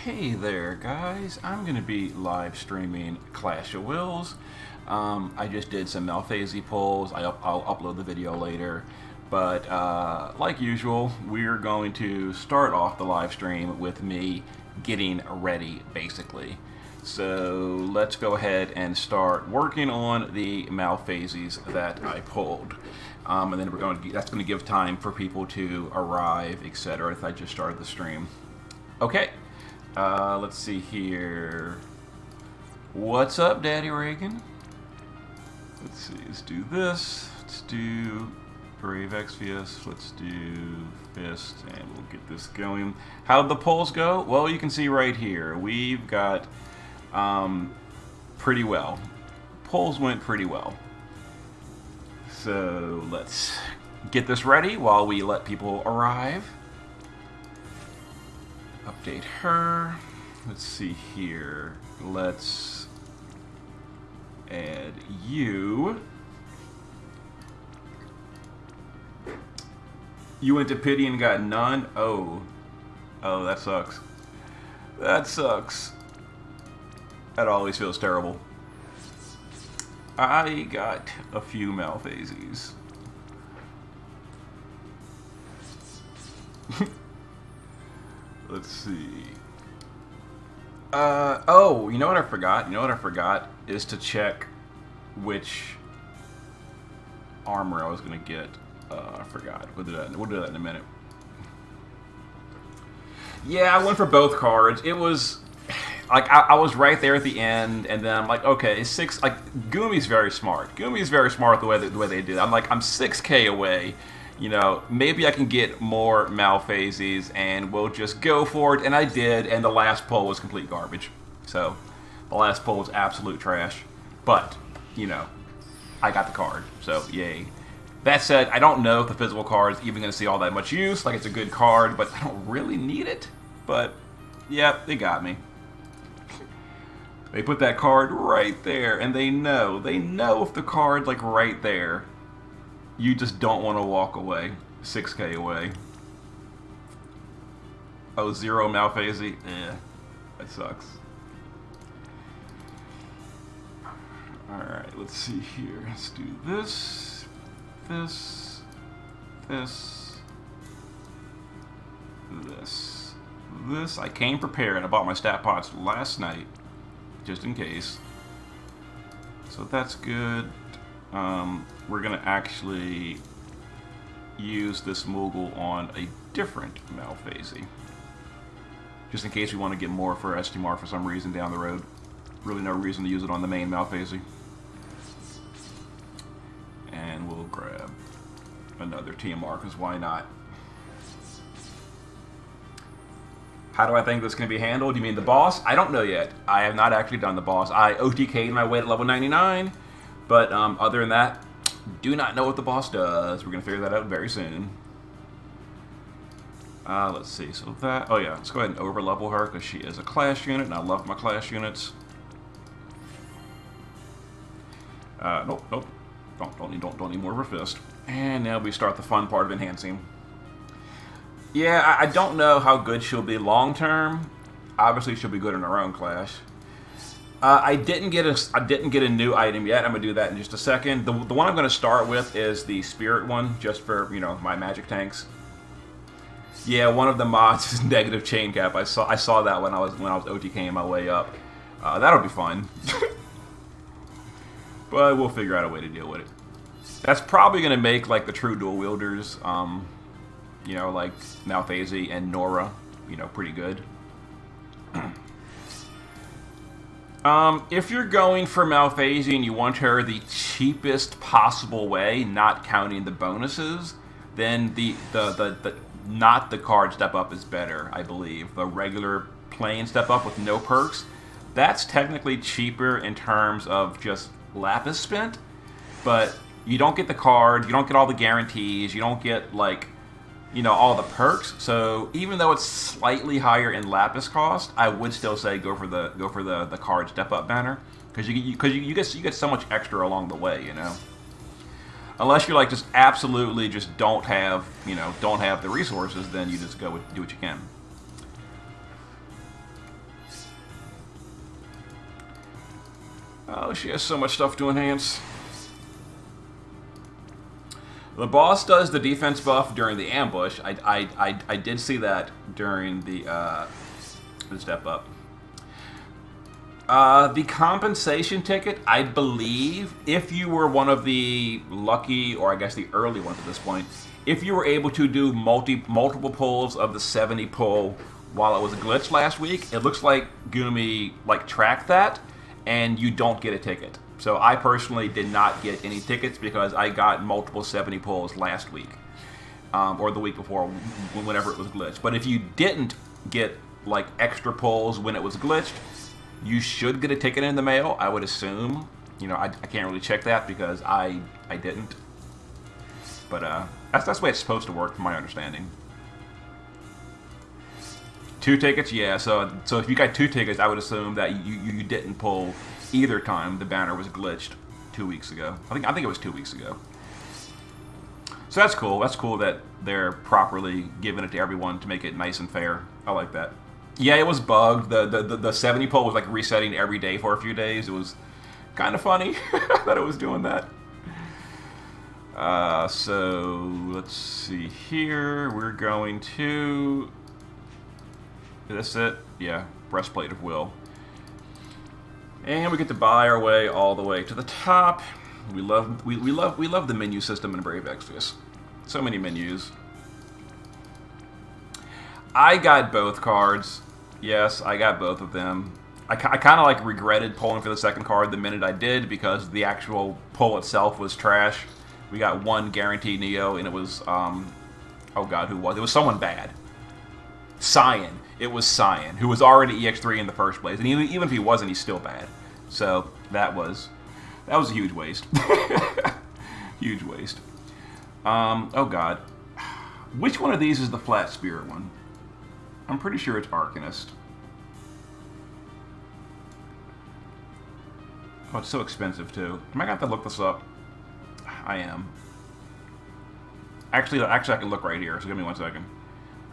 Hey there, guys. I'm going to be live streaming Clash of Wills. I just did some Malphasy polls. I'll upload the video later. But like usual, we're going to start off the live stream with me getting ready, basically. So let's go ahead and start working on the Malphasies that I pulled. And then that's going to give time for people to arrive, etc. If I just started the stream. Okay. Let's see here. What's up, Daddy Reagan? Let's see. Let's do this. Let's do Brave Exvius. Let's do Fist, and we'll get this going. How'd the polls go? Well, you can see right here. We've got pretty well. Polls went pretty well. So let's get this ready while we let people arrive. Update her. Let's see here. Let's add you. You went to pity and got none? Oh, that sucks. That sucks. That always feels terrible. I got a few Malphasies. Let's see. Oh, you know what I forgot? You know what I forgot is to check which armor I was gonna get. I forgot. We'll do that in a minute. Yeah, I went for both cards. It was like I was right there at the end, and then I'm like, okay, six. Like Gumi's very smart. Gumi's very smart the way they did it. I'm like, I'm 6K away. You know, maybe I can get more Malphasies, and we'll just go for it. And I did, and the last poll was complete garbage. So, the last poll was absolute trash. But, you know, I got the card, so yay. That said, I don't know if the physical card is even going to see all that much use. Like, it's a good card, but I don't really need it. But, yeah, they got me. They put that card right there, and they know if the card's, like, right there. You just don't want to walk away. 6K away. Oh, 0 Malphasy? Eh, that sucks. Alright, let's see here. Let's do this, this, this, this. This, I came prepared. I bought my stat pots last night, just in case. So that's good. We're going to actually use this Moogle on a different Malphasy. Just in case we want to get more for STMR for some reason down the road. Really no reason to use it on the main Malphasy. And we'll grab another TMR, because why not? How do I think this can be handled? You mean the boss? I don't know yet. I have not actually done the boss. I OTK'd my way at level 99. But other than that, do not know what the boss does. We're going to figure that out very soon. Let's see. So that... Oh, yeah. Let's go ahead and over-level her, because she is a clash unit, and I love my clash units. Nope. Don't need more of a fist. And now we start the fun part of enhancing. Yeah, I don't know how good she'll be long-term. Obviously, she'll be good in her own clash. I didn't get a new item yet. I'm gonna do that in just a second. The one I'm gonna start with is the spirit one, just for, you know, my magic tanks. Yeah, one of the mods is negative chain cap. I saw that when I was OTKing my way up. That'll be fun. But we'll figure out a way to deal with it. That's probably gonna make like the true dual wielders, you know, like Malphasy and Nora, you know, pretty good. If you're going for Malphasy and you want her the cheapest possible way, not counting the bonuses, then not the card step up is better, I believe. The regular plain step up with no perks, that's technically cheaper in terms of just lapis spent, but you don't get the card, you don't get all the guarantees, you don't get, like, you know, all the perks. So even though it's slightly higher in lapis cost, I would still say go for the card step up banner, because you get so much extra along the way, you know. Unless you're like just absolutely just don't have the resources, then you just go do what you can. Oh, she has so much stuff to enhance. The boss does the defense buff during the ambush. I did see that during the step up. The compensation ticket, I believe, if you were one of the lucky, or I guess the early ones at this point, if you were able to do multiple pulls of the 70 pull while it was glitched last week, it looks like Gumi tracked that, and you don't get a ticket. So I personally did not get any tickets because I got multiple 70 pulls last week, or the week before, whenever it was glitched. But if you didn't get extra pulls when it was glitched, you should get a ticket in the mail, I would assume. You know, I can't really check that because I didn't. But that's the way it's supposed to work, from my understanding. 2 tickets, yeah. So if you got 2 tickets, I would assume that you didn't pull either time the banner was glitched 2 weeks ago. I think it was 2 weeks ago. So that's cool. That's cool that they're properly giving it to everyone to make it nice and fair. I like that. Yeah, it was bugged. The 70 pull was resetting every day for a few days. It was kind of funny that it was doing that. So let's see here. We're going to. Is this it? Yeah, Breastplate of Will. And we get to buy our way all the way to the top. We love the menu system in Brave Exvius. So many menus. I got both cards. Yes, I got both of them. I kind of regretted pulling for the second card the minute I did because the actual pull itself was trash. We got 1 guaranteed Neo, and it was oh god, who was it? It was someone bad. Cyan. It was Cyan, who was already EX3 in the first place, and even if he wasn't, he's still bad. So that was a huge waste. Huge waste. Oh god, which one of these is the flat spirit one? I'm pretty sure it's Arcanist. Oh, it's so expensive too. Am I gonna have to look this up? I am. Actually, I can look right here. So give me 1 second.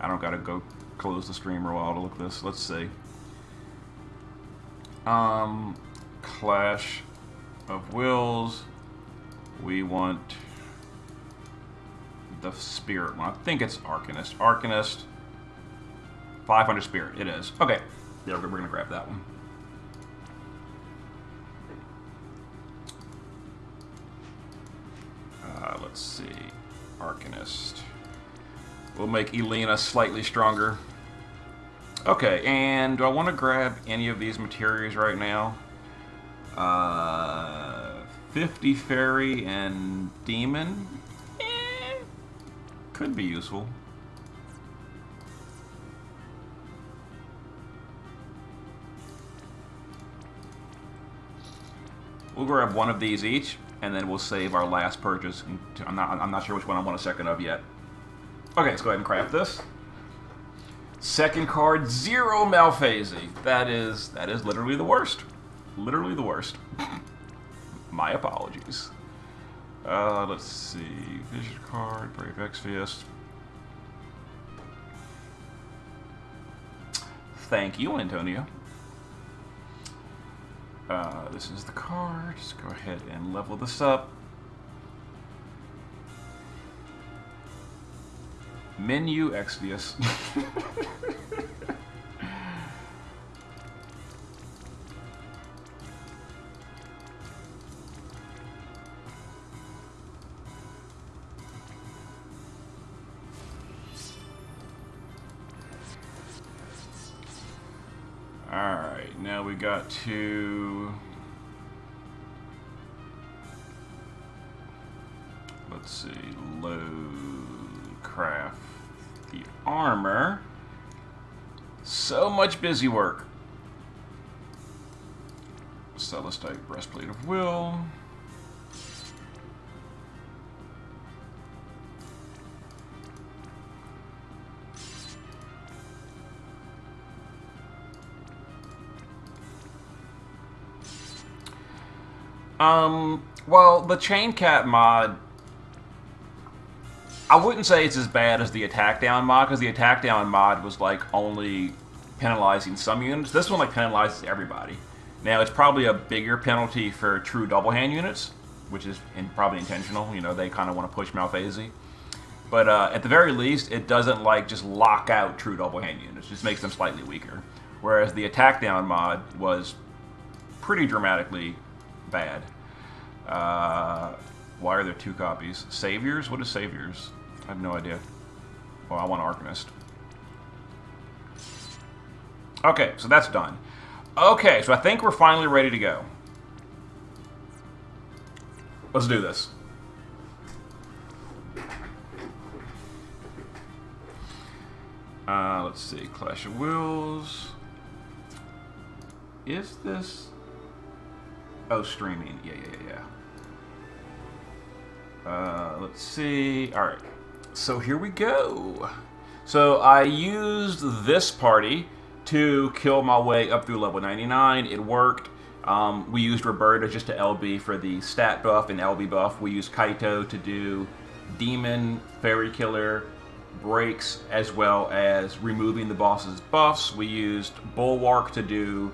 I don't gotta go close the stream or a while to look this. Let's see. Clash of Wills. We want the spirit one. I think it's Arcanist. Arcanist. 500 spirit. It is. Okay. Yeah, we're gonna grab that one. Let's see. Arcanist. We'll make Elena slightly stronger. Okay, and do I want to grab any of these materials right now? 50 Fairy and Demon? Could be useful. We'll grab one of these each, and then we'll save our last purchase. I'm not sure which one I want a second of yet. Okay, let's go ahead and craft this. Second card, 0 Malphasy. That is literally the worst. Literally the worst. My apologies. Let's see. Vision card, Brave Exvius. Thank you, Antonio. This is the card. Just go ahead and level this up. Menu Exvius. Alright, now we got to... Let's see, load, craft the armor. So much busy work. Celestite Breastplate of Will. Well, the Chain Cat mod, I wouldn't say it's as bad as the Attack Down mod, because the Attack Down mod was like only penalizing some units. This one like penalizes everybody. Now, it's probably a bigger penalty for true double hand units, which is probably intentional. You know, they kind of want to push Malphasy. But at the very least, it doesn't like just lock out true double hand units. It just makes them slightly weaker. Whereas the attack down mod was pretty dramatically bad. Why are there 2 copies? Saviors? What is Saviors? I have no idea. Well, I want Arcanist. Okay, so that's done. Okay, so I think we're finally ready to go. Let's do this. Let's see. Clash of Wills. Is this... Oh, streaming. Yeah. Let's see. Alright. So here we go. So I used this party to kill my way up through level 99. It worked. We used Roberta just to LB for the stat buff and LB buff. We used Kaito to do Demon, Fairy Killer, breaks, as well as removing the boss's buffs. We used Bulwark to do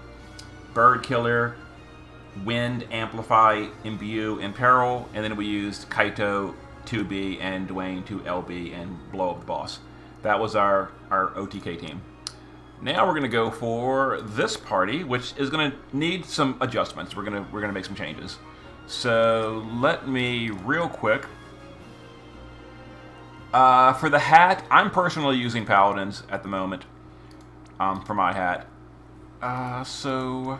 Bird Killer, Wind, Amplify, Imbue, Imperil, and then we used Kaito, 2B, and Dwayne to LB and blow up the boss. That was our OTK team. Now we're going to go for this party, which is going to need some adjustments. We're going to make some changes. So let me real quick. For the hat, I'm personally using Paladins at the moment for my hat. So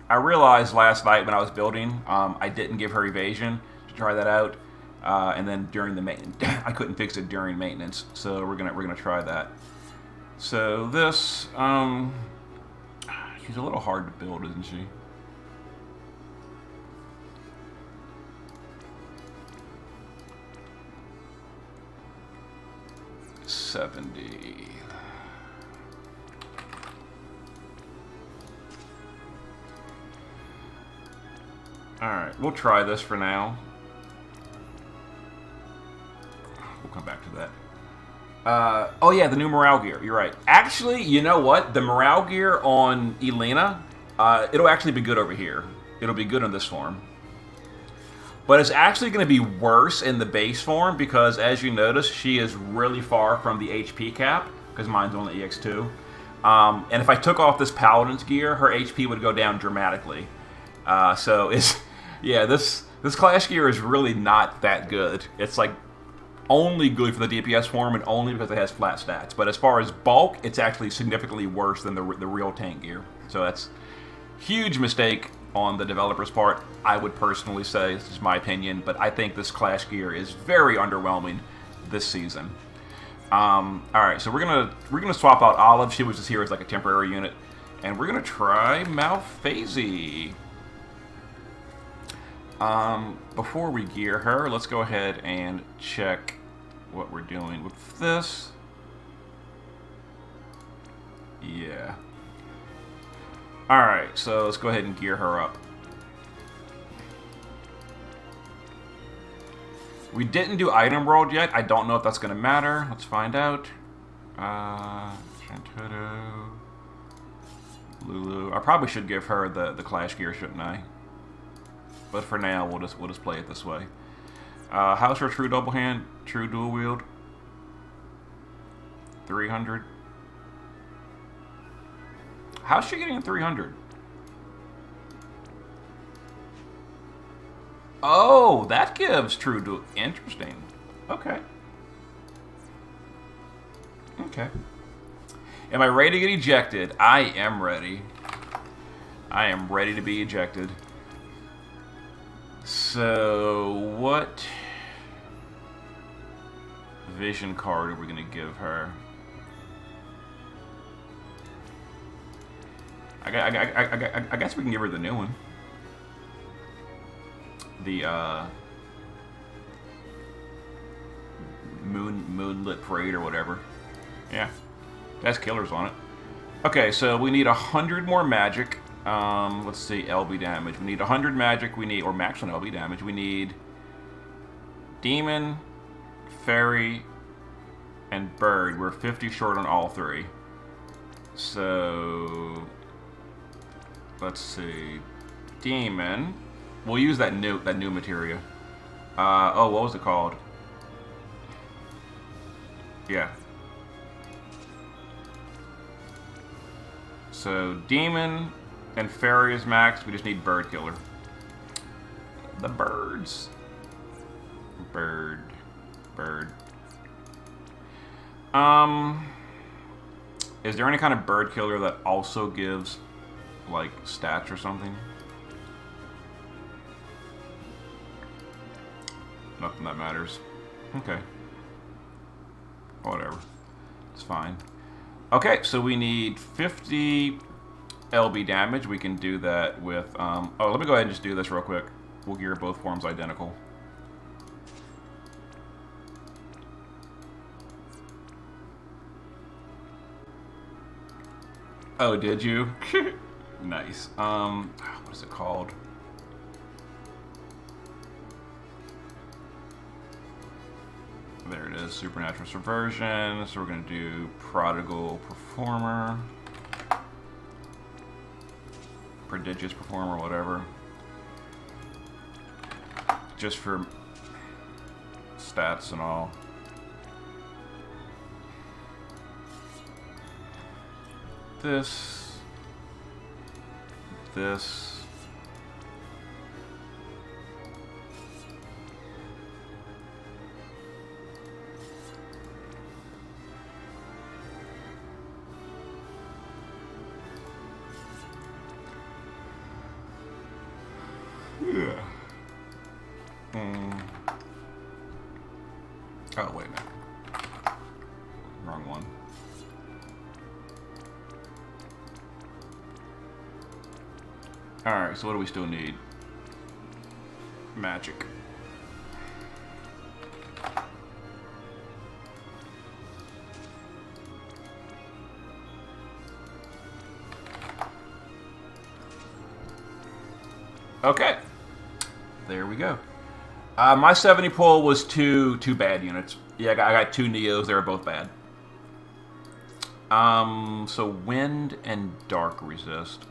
I realized last night when I was building, I didn't give her evasion to try that out. And then during the maintenance, I couldn't fix it during maintenance, so we're gonna try that. So this, she's a little hard to build, isn't she? $70. All right, we'll try this for now. We'll come back to that. Oh yeah, the new morale gear. You're right. Actually, you know what? The morale gear on Elena, it'll actually be good over here. It'll be good in this form. But it's actually going to be worse in the base form because, as you notice, she is really far from the HP cap because mine's only EX2. And if I took off this Paladin's gear, her HP would go down dramatically. So it's, yeah, this Clash gear is really not that good. It's like only good for the DPS form and only because it has flat stats. But as far as bulk, it's actually significantly worse than the real tank gear. So that's a huge mistake on the developer's part, I would personally say. This is my opinion, but I think this Clash gear is very underwhelming this season. All right, so we're gonna swap out Olive. She was just here as like a temporary unit, and we're gonna try Malphasy. Before we gear her, let's go ahead and check what we're doing with this. Yeah. Alright, so let's go ahead and gear her up. We didn't do item world yet. I don't know if that's going to matter. Let's find out. Shantoto. Lulu. I probably should give her the Clash gear, shouldn't I? But for now, we'll just play it this way. How's her true double hand? True dual wield? 300. How's she getting a 300? Oh, that gives true dual. Interesting. Okay. Okay. Am I ready to get ejected? I am ready. I am ready to be ejected. So, what vision card are we going to give her? I guess we can give her the new one. The Moonlit Parade or whatever. Yeah, that's killers on it. Okay, so we need 100 more magic. Let's see, LB damage. We need 100 magic. We need, or max on LB damage. We need Demon, Fairy, and Bird. We're 50 short on all three. So let's see. Demon. We'll use that new materia. Oh, what was it called? Yeah. So demon and fairy is max. We just need bird killer. The birds. Bird. Is there any kind of bird killer that also gives like stats or something? Nothing that matters. Okay. Whatever. It's fine. Okay, so we need 50 LB damage. We can do that with... oh, let me go ahead and just do this real quick. We'll gear both forms identical. Oh, did you? Nice. What is it called? There it is, Supernatural Subversion. So we're going to do Prodigal Performer. Prodigious Performer, whatever. Just for stats and all. This. Yeah. Oh, wait a minute. Wrong one. Alright, so what do we still need? Magic. Okay. There we go. My 70 pull was two bad units. Yeah, I got two Neos. They were both bad. So wind and dark resist.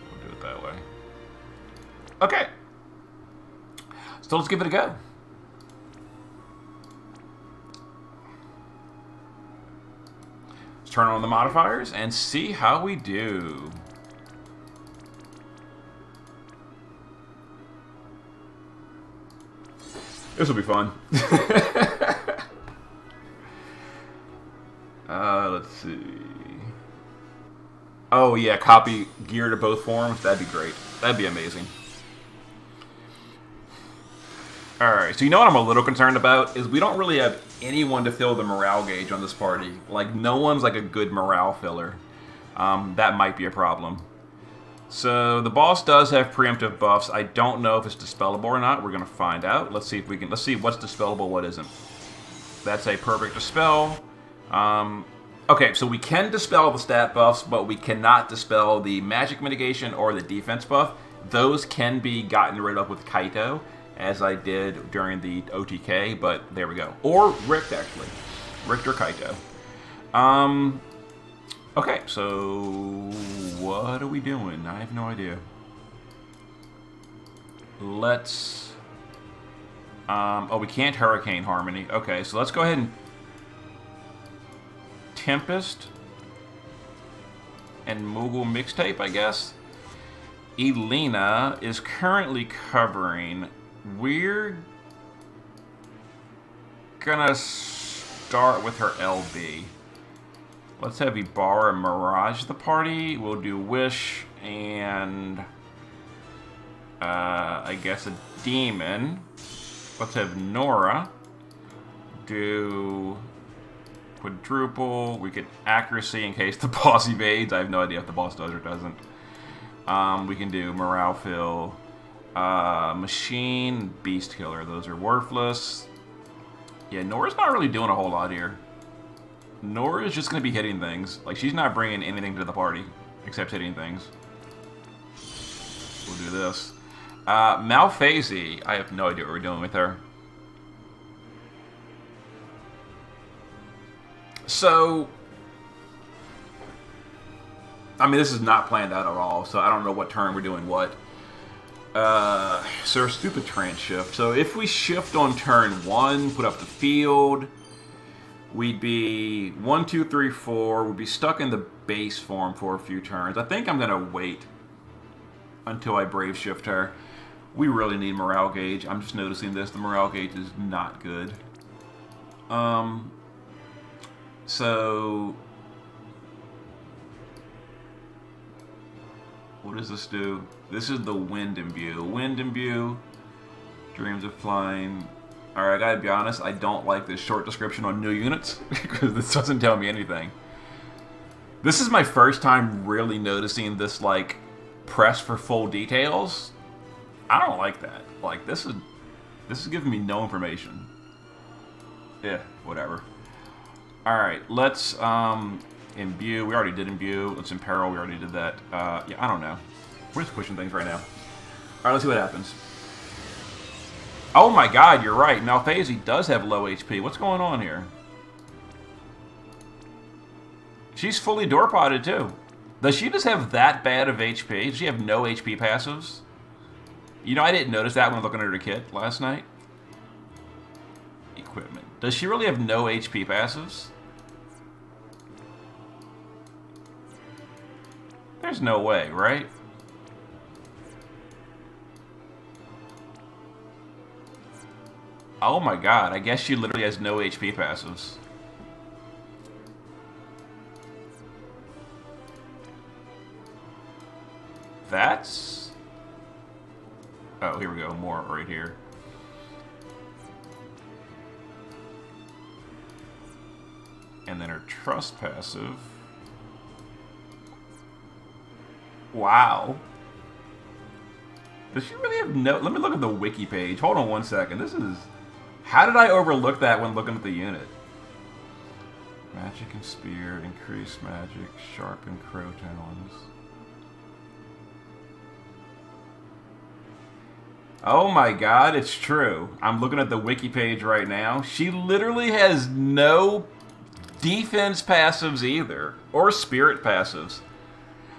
We'll do it that way. Okay. So let's give it a go. Turn on the modifiers and see how we do. This will be fun. Let's see. Oh yeah, copy gear to both forms. That'd be great. That'd be amazing. Alright, so you know what I'm a little concerned about is we don't really have anyone to fill the morale gauge on this party. Like, no one's like a good morale filler. That might be a problem. So, the boss does have preemptive buffs. I don't know if it's dispellable or not. We're going to find out. Let's see what's dispellable, what isn't. That's a perfect dispel. Okay, so we can dispel the stat buffs, but we cannot dispel the magic mitigation or the defense buff. Those can be gotten rid of with Kaito, as I did during the OTK, but there we go. Or Richt, actually. Richt or Kaito. Okay, so what are we doing? I have no idea. Let's... oh, we can't Hurricane Harmony. Okay, so let's go ahead and Tempest and Moogle Mixtape, I guess. Elena is currently covering... We're gonna start with her LB. Let's have Ibarra Mirage the party. We'll do Wish and I guess a Demon. Let's have Nora do Quadruple. We get Accuracy in case the boss evades. I have no idea if the boss does or doesn't. We can do Morale Fill. Machine, Beast Killer. Those are worthless. Yeah, Nora's not really doing a whole lot here. Nora's just going to be hitting things. Like, she's not bringing anything to the party except hitting things. We'll do this. Malphasy. I have no idea what we're doing with her. So, I mean, this is not planned out at all, so I don't know what turn we're doing what. So our stupid trance shift. So if we shift on turn 1, put up the field, we'd be 1, 2, 3, 4. We'd be stuck in the base form for a few turns. I think I'm going to wait until I brave shift her. We really need morale gauge. I'm just noticing this. The morale gauge is not good. So what does this do? This is the wind imbue. Wind imbue, dreams of flying. Alright, I gotta be honest, I don't like this short description on new units because this doesn't tell me anything. This is my first time really noticing this, like, press for full details. I don't like that. Like, this is giving me no information. Yeah, whatever. Alright, let's imbue. We already did imbue. Let's imperil. We already did that. Yeah, I don't know. We're just pushing things right now. Alright, let's see what happens. Oh my god, you're right. Malphase does have low HP. What's going on here? She's fully door potted too. Does she just have that bad of HP? Does she have no HP passives? You know, I didn't notice that when looking at her kit last night. Equipment. Does she really have no HP passives? There's no way, right? Oh my god, I guess she literally has no HP passives. That's... Oh, here we go, more right here. And then her trust passive. Wow. Does she really have no... Let me look at the wiki page. Hold on one second. This is... How did I overlook that when looking at the unit? Magic and spear, increase magic, sharpen crow talons. Oh my god, it's true. I'm looking at the wiki page right now. She literally has no defense passives either. Or spirit passives.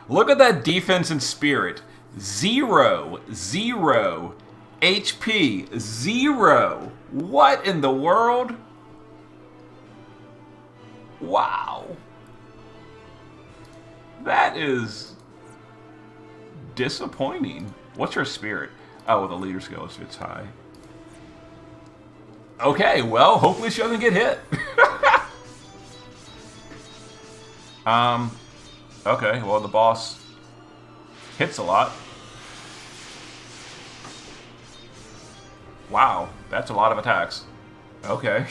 Look at that defense and spirit. 0, 0. HP, 0. What in the world? Wow. That is disappointing. What's her spirit? Oh, well, the leader skill is it's high. Okay, well, hopefully she doesn't get hit. Okay, well, the boss hits a lot. Wow, that's a lot of attacks. Okay.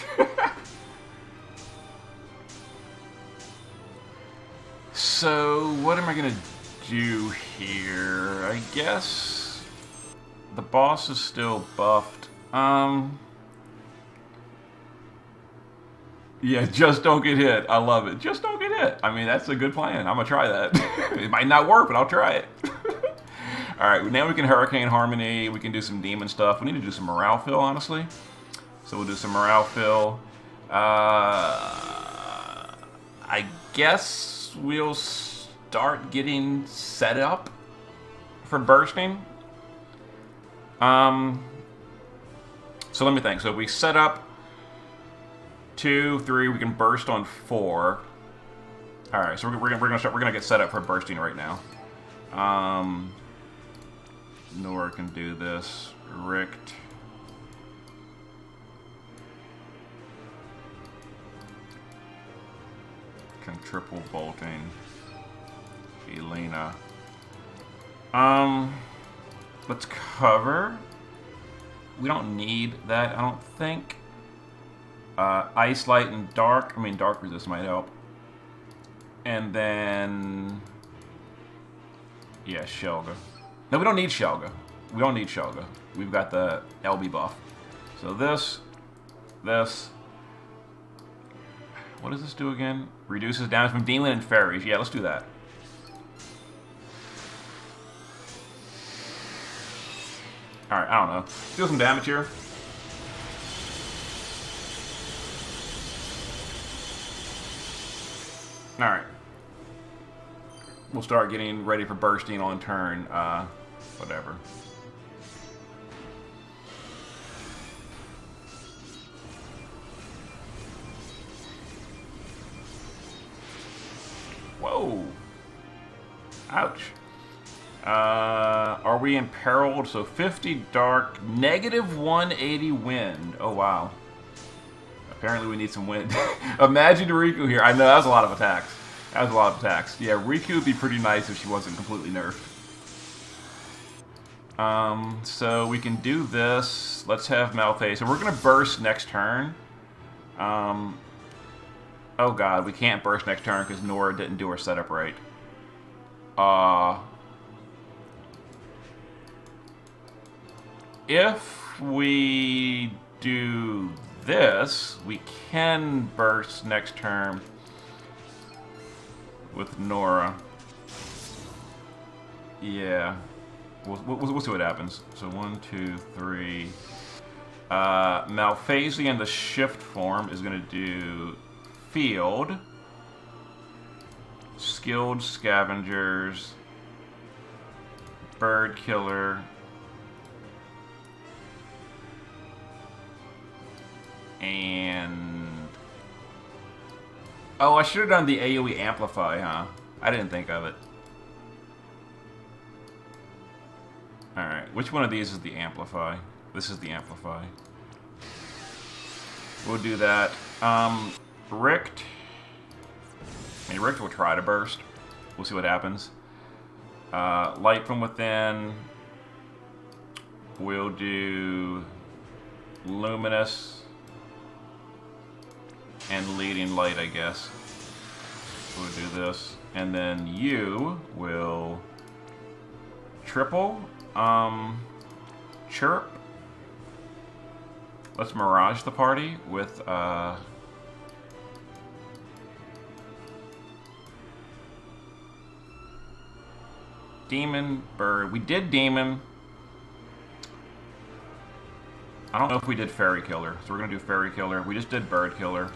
So, what am I gonna do here? I guess the boss is still buffed. Yeah, just don't get hit. I love it. Just don't get hit. I mean, that's a good plan. I'm gonna try that. It might not work, but I'll try it. Alright, now we can Hurricane Harmony. We can do some demon stuff. We need to do some morale fill, honestly. So we'll do some morale fill. I guess we'll start getting set up for bursting. So let me think. So if we set up 2, 3, we can burst on 4. All right, so we're gonna get set up for bursting right now. Nora can do this. Richt. Can triple bolting. Elena. Let's cover. We don't need that, I don't think. Ice, light, and dark. I mean, dark resist might help. And then... yeah, Shelga. No, we don't need Shelga. We don't need Shelga. We've got the LB buff. So this... What does this do again? Reduces damage from Demon and Fairies. Yeah, let's do that. Alright, I don't know. Let's do some damage here. Alright. We'll start getting ready for bursting on turn, whatever. Whoa. Ouch. Are we imperiled? So 50 dark, negative 180 wind. Oh, wow. Apparently we need some wind. Imagine Riku here. I know, that was a lot of attacks. That was a lot of attacks. Yeah, Riku would be pretty nice if she wasn't completely nerfed. So we can do this. Let's have Malphase. And we're going to burst next turn. Oh god, we can't burst next turn because Nora didn't do her setup right. If we do this, we can burst next turn with Nora. Yeah. We'll see what happens. So 1, 2, 3. Malphase in the shift form is going to do Field, Skilled Scavengers, Bird Killer, and... Oh, I should have done the AoE Amplify, huh? I didn't think of it. Alright, which one of these is the Amplify? This is the Amplify. We'll do that. Richt. I mean, Richt will try to burst. We'll see what happens. Light from Within. We'll do Luminous. And Leading Light, I guess. We'll do this. And then you will triple. Chirp. Let's Mirage the party with, Demon, Bird. We did Demon. I don't know if we did Fairy Killer, so we're gonna do Fairy Killer. We just did Bird Killer.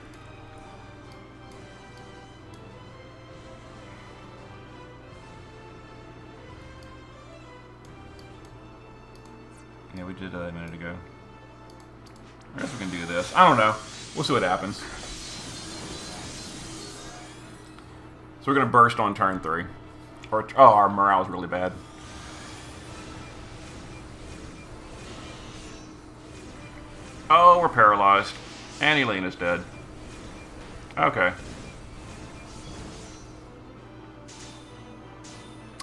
Yeah, we did a minute ago. I guess we can do this. I don't know. We'll see what happens. So we're going to burst on turn 3. Or, oh, our morale is really bad. Oh, we're paralyzed. And Elena's dead. Okay.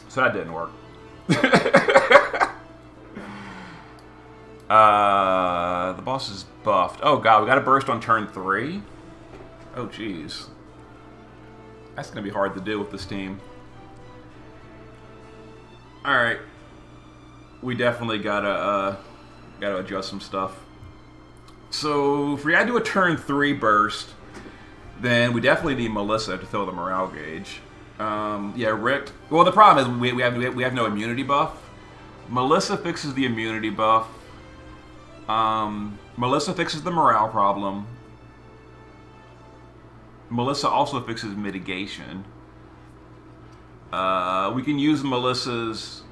So that didn't work. The boss is buffed. Oh god, we got to burst on turn 3? Oh jeez. That's going to be hard to do with this team. Alright. We definitely gotta adjust some stuff. So, if we gotta do a turn 3 burst, then we definitely need Melissa to fill the morale gauge. Yeah, Rick. Well, the problem is we have no immunity buff. Melissa fixes the immunity buff. Melissa fixes the morale problem. Melissa also fixes mitigation. We can use Melissa's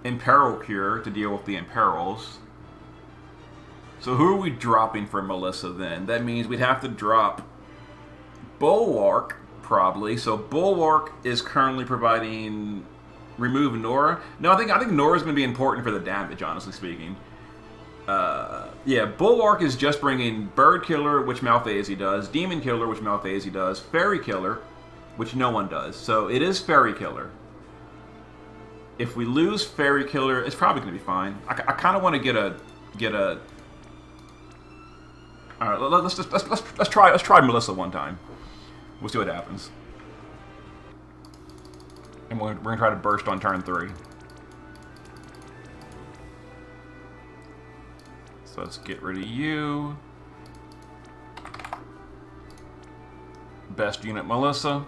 Imperil Cure to deal with the Imperils. So who are we dropping for Melissa then? That means we'd have to drop Bulwark, probably. So Bulwark is currently providing remove Nora. No, I think Nora's going to be important for the damage, honestly speaking. Yeah, Bulwark is just bringing Bird Killer, which Malphase does, Demon Killer, which Malphase does, Fairy Killer, which no one does. So it is Fairy Killer. If we lose Fairy Killer, it's probably going to be fine. I kind of want to get a. All right, let's try Melissa one time. We'll see what happens. And we're going to try to burst on turn 3. So let's get rid of you. Best unit, Melissa.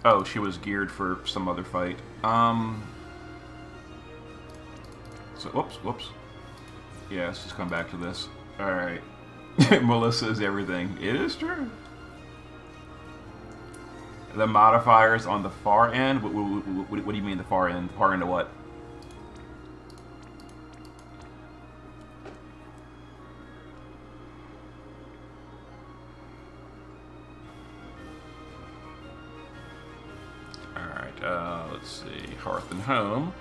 Oh, she was geared for some other fight. So, whoops. Yeah, let's just come back to this. Alright. Melissa is everything. It is true. The modifiers on the far end? What do you mean the far end? The far end of what? Alright, let's see. Hearth and Home.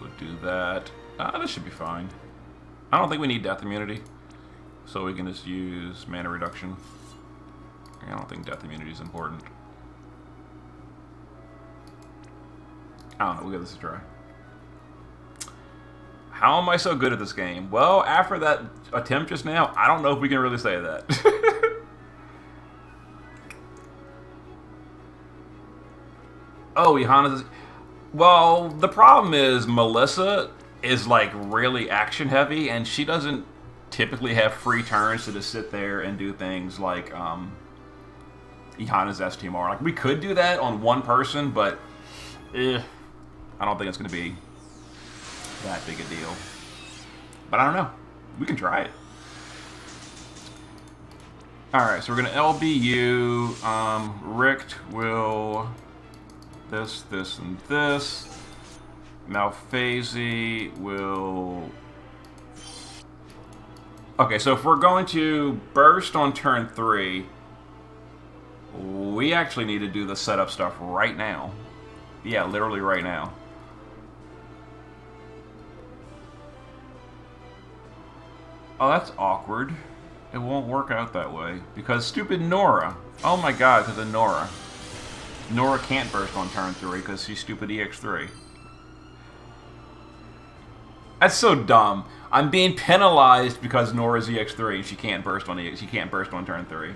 We'll do that. This should be fine. I don't think we need death immunity. So we can just use mana reduction. I don't think death immunity is important. I don't know, we'll give this a try. How am I so good at this game? Well, after that attempt just now, I don't know if we can really say that. Oh, Johannes is... Well, the problem is Melissa is like really action heavy, and she doesn't typically have free turns to just sit there and do things like Ihana's STMR. Like, we could do that on one person, but I don't think it's going to be that big a deal. But I don't know. We can try it. Alright, so we're going to LBU. Richt will... This, and this. Malphase will... Okay, so if we're going to burst on turn 3, we actually need to do the setup stuff right now. Yeah, literally right now. Oh, that's awkward. It won't work out that way. Because stupid Nora. Oh my god, because of Nora. Nora can't burst on turn 3 because she's stupid EX3. That's so dumb. I'm being penalized because Nora's EX3 and she can't burst on she can't burst on turn 3.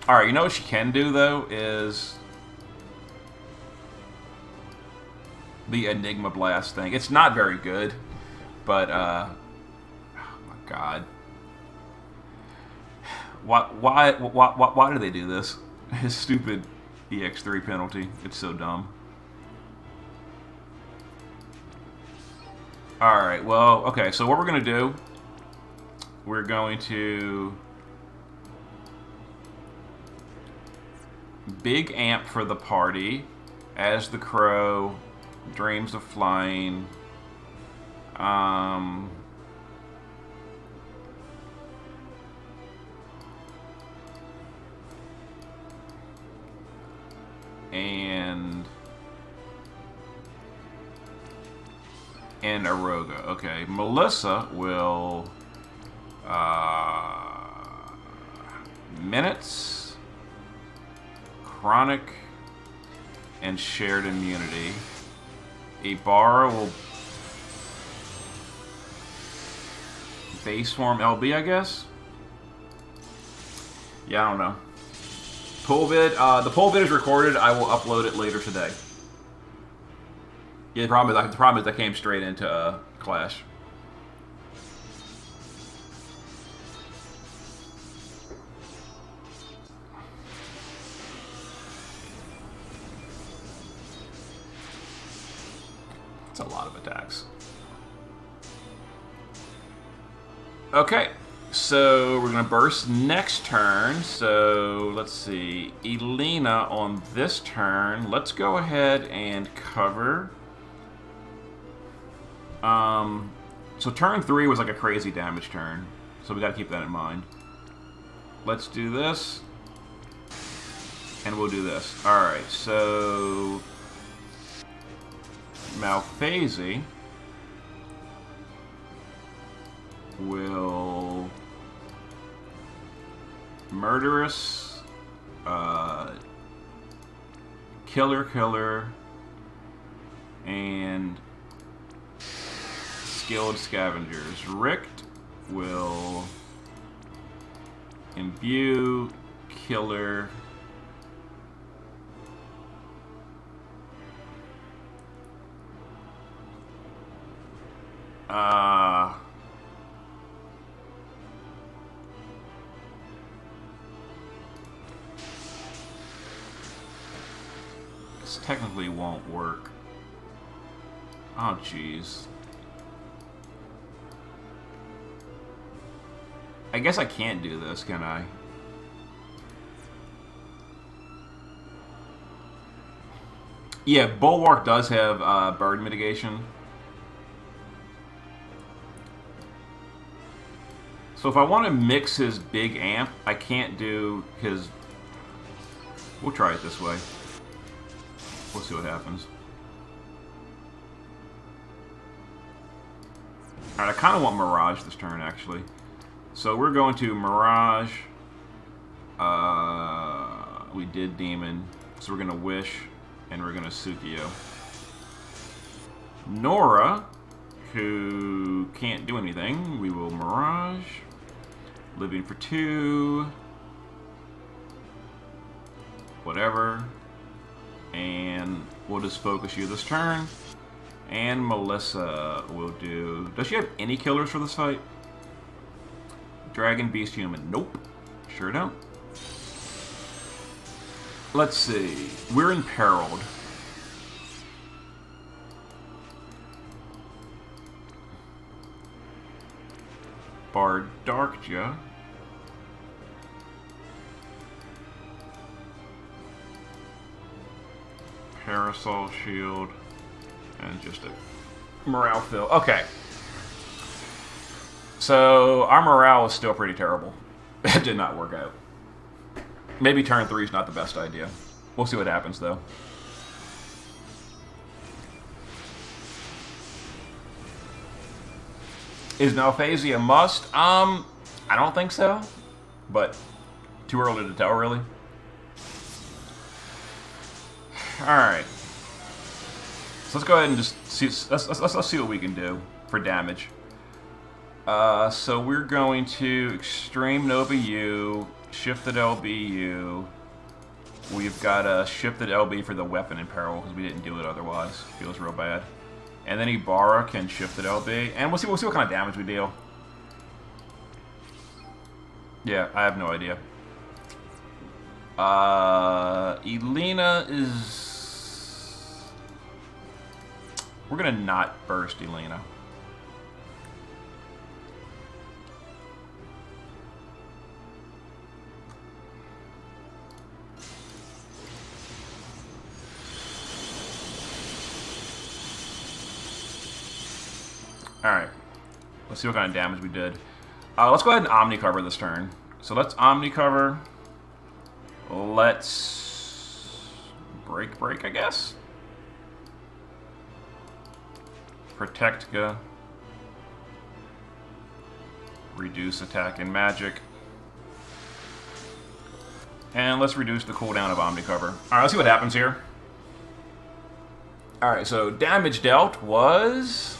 Alright, you know what she can do though is the Enigma Blast thing. It's not very good, but oh my god. Why do they do this? His stupid EX3 penalty. It's so dumb. Alright, well, okay, so what we're going to do, we're going to big amp for the party, As the Crow, Dreams of Flying, and Aroga. Okay, Melissa will Minutes, Chronic, and Shared Immunity. Ibarra will Base Form LB, I guess? Yeah, I don't know. Poll vid, the poll vid is recorded. I will upload it later today. Yeah, the problem is I came straight into Clash. It's a lot of attacks. Okay, so we're gonna burst next turn. So let's see, Elena on this turn. Let's go ahead and cover. So turn 3 was like a crazy damage turn, so we gotta keep that in mind. Let's do this, and we'll do this. Alright, so Malphase will Murderous, Killer, and Skilled Scavengers. Richt will Imbue, Killer, this technically won't work. Oh, jeez. I I guess I can't do this, can I? Yeah, Bulwark does have bird mitigation. So if I want to mix his big amp, I can't do his... We'll try it this way. We'll see what happens. Alright, I kind of want Mirage this turn, actually. So we're going to Mirage. We did Demon. So we're going to Wish, and we're going to Sukiyo. Nora, who can't do anything, we will Mirage. Living for 2. Whatever. And we'll just focus you this turn. And Melissa will do... Does she have any killers for this fight? Dragon, Beast, Human. Nope. Sure don't. Let's see. We're imperiled. Bard Darkja. Parasol Shield. And just a morale fill. Okay. So, our morale is still pretty terrible. It did not work out. Maybe turn 3 is not the best idea. We'll see what happens, though. Is Malphasy a must? I don't think so. But, too early to tell, really. Alright. So let's go ahead and just see. Let's see what we can do for damage. So we're going to Extreme Nova U, Shifted LBU. We've got a Shifted LB for the weapon in peril because we didn't do it otherwise. Feels real bad. And then Ibarra can Shifted LB, and we'll see what kind of damage we deal. Yeah, I have no idea. Elena is. We're gonna not burst Elena. Alright. Let's see what kind of damage we did. Let's go ahead and Omni cover this turn. So let's Omni cover. Let's break, I guess. Protectka. Reduce attack and magic. And let's reduce the cooldown of Omni cover. Alright, let's see what happens here. Alright, so damage dealt was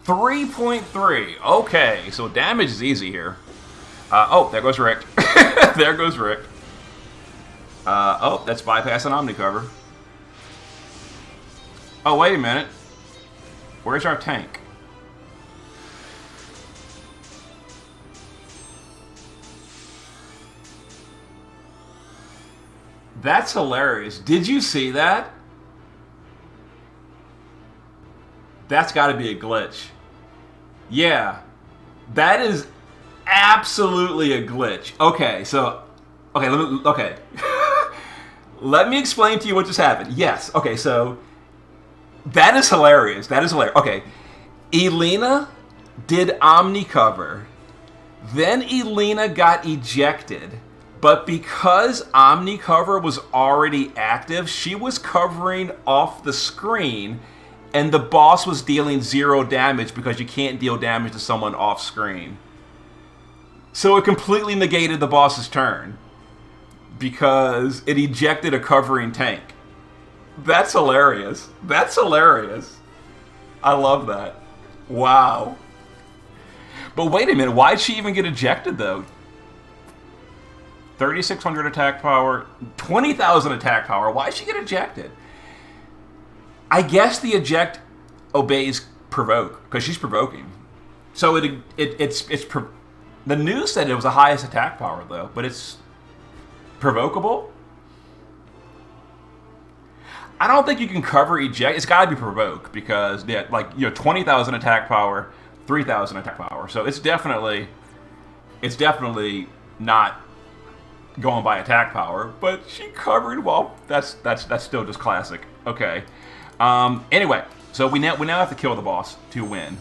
3.3. Okay, so damage is easy here. Oh, there goes Rick. There goes Rick. Oh, that's bypassing Omni cover. Oh, wait a minute. Where's our tank? That's hilarious. Did you see that? That's got to be a glitch. Yeah. That is absolutely a glitch. Okay, so... Okay. Let me explain to you what just happened. Yes. Okay, so... That is hilarious. That is hilarious. Okay. Elena did Omni cover. Then Elena got ejected. But because Omni cover was already active, she was covering off the screen, and the boss was dealing 0 damage because you can't deal damage to someone off screen. So it completely negated the boss's turn because it ejected a covering tank. That's hilarious. That's hilarious. I love that. Wow. But wait a minute, why'd she even get ejected though? 3,600 attack power, 20,000 attack power. Why'd she get ejected? I guess the eject obeys provoke because she's provoking. So the news said it was the highest attack power though, but it's provocable. I don't think you can cover eject. It's got to be provoke because yeah, like 20,000 attack power, 3,000 attack power. So it's definitely not going by attack power. But she covered. Well, that's still just classic. Okay. Anyway, so we now have to kill the boss to win,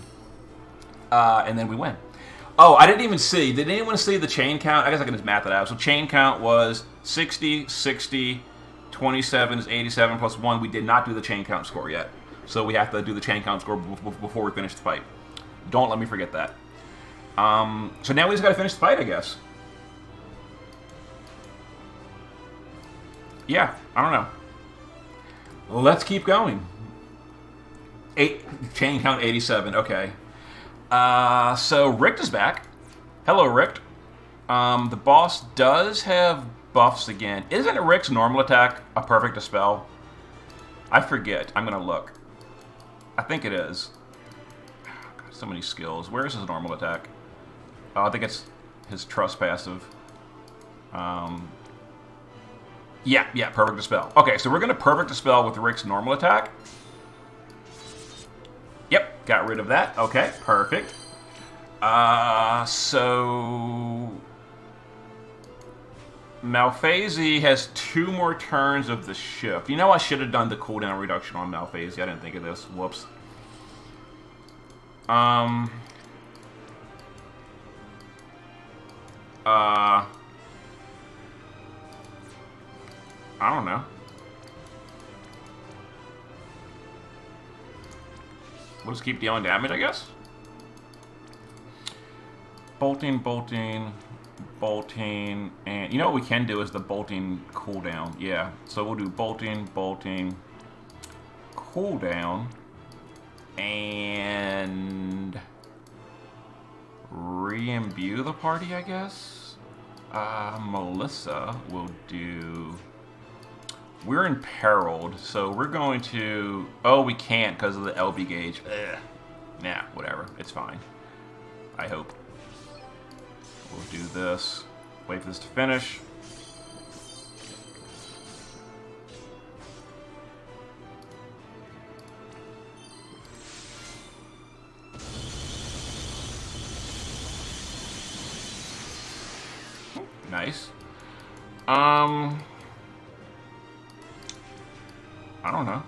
and then we win. Oh, I didn't even see. Did anyone see the chain count? I guess I can just math it out. So chain count was 60, 60. 27 is 87 plus 1. We did not do the chain count score yet. So we have to do the chain count score before we finish the fight. Don't let me forget that. So now we just got to finish the fight, I guess. Yeah, I don't know. Let's keep going. Chain count 87. Okay. So Richt is back. Hello, Richt. The boss does have buffs again. Isn't Richt's normal attack a perfect dispel? I forget. I'm gonna look. I think it is. God, so many skills. Where is his normal attack? Oh, I think it's his trust passive. Yeah, perfect dispel. Okay, so we're gonna perfect dispel with Richt's normal attack. Yep, got rid of that. Okay, perfect. So Malphase has 2 more turns of the shift. You know, I should have done the cooldown reduction on Malphase. I didn't think of this. Whoops. I don't know. We'll just keep dealing damage, I guess. Bolting, and you know what we can do is the bolting cooldown. Yeah, so we'll do bolting, cooldown, and re-imbue the party, I guess. Melissa will do... We're imperiled, so we're going to... Oh, we can't because of the LB gauge. Ugh. Nah, whatever. It's fine. I hope. We'll do this. Wait for this to finish. Nice. I don't know.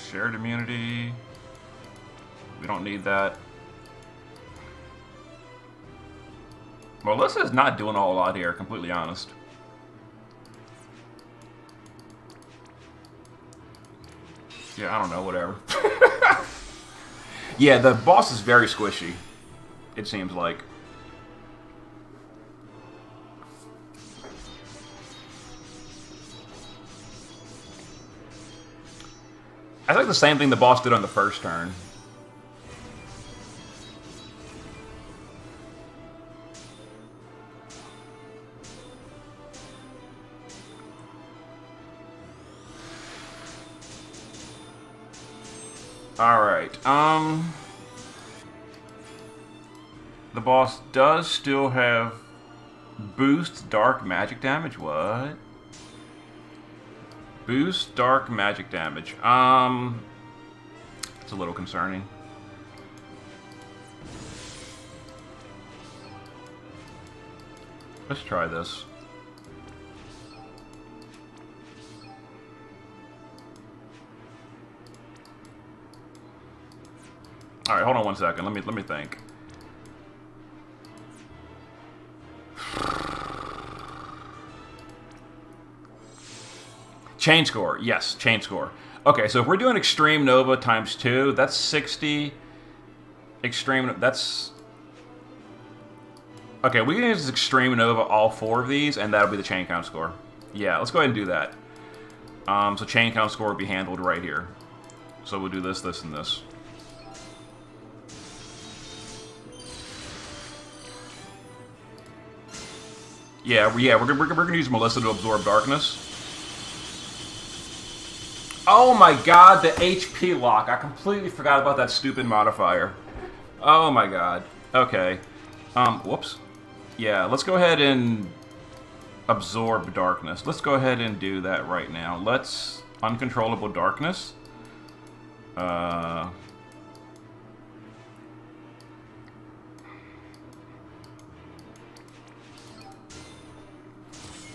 Shared immunity. We don't need that. Melissa's not doing a whole lot here, completely honest. Yeah, I don't know, whatever. Yeah, the boss is very squishy, it seems like. I think the same thing the boss did on the first turn. Alright, the boss does still have boost dark magic damage. What? Boost dark magic damage. It's a little concerning. Let's try this. All right, hold on 1 second. Let me think. Chain score, yes, chain score. Okay, so if we're doing Extreme Nova times 2, that's 60. Extreme, that's... Okay, we can use Extreme Nova all 4 of these, and that'll be the chain count score. Yeah, let's go ahead and do that. So chain count score will be handled right here. So we'll do this, this, and this. Yeah, we're gonna use Melissa to absorb darkness. Oh my god, the HP lock. I completely forgot about that stupid modifier. Oh my god. Okay. Whoops. Yeah, let's go ahead and absorb darkness. Let's go ahead and do that right now. Let's Uncontrollable darkness.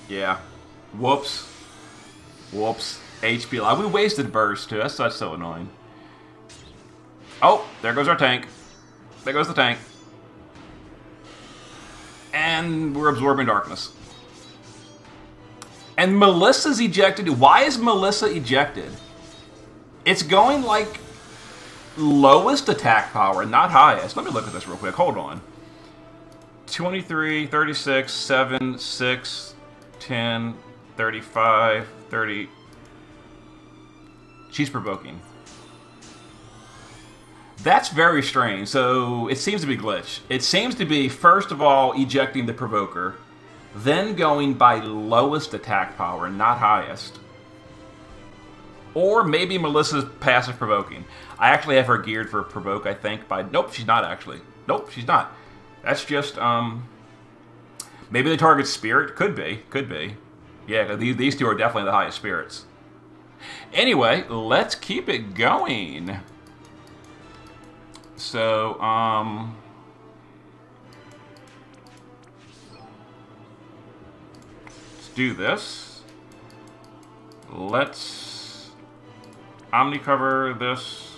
Yeah. Whoops. Whoops. HP. We wasted burst too. That's so annoying. Oh, there goes our tank. There goes the tank. And we're absorbing darkness. And Melissa's ejected. Why is Melissa ejected? It's going like lowest attack power, not highest. Let me look at this real quick. Hold on. 23, 36, 7, 6, 10, 35, 30. She's provoking. That's very strange. So it seems to be glitched. It seems to be, first of all, ejecting the provoker, then going by lowest attack power, not highest. Or maybe Melissa's passive provoking. I actually have her geared for provoke, I think, by... Nope, she's not actually. Nope, she's not. That's just, maybe they target spirit? Could be. Could be. Yeah, these two are definitely the highest spirits. Anyway, let's keep it going. So, let's do this. Let's Omni cover this.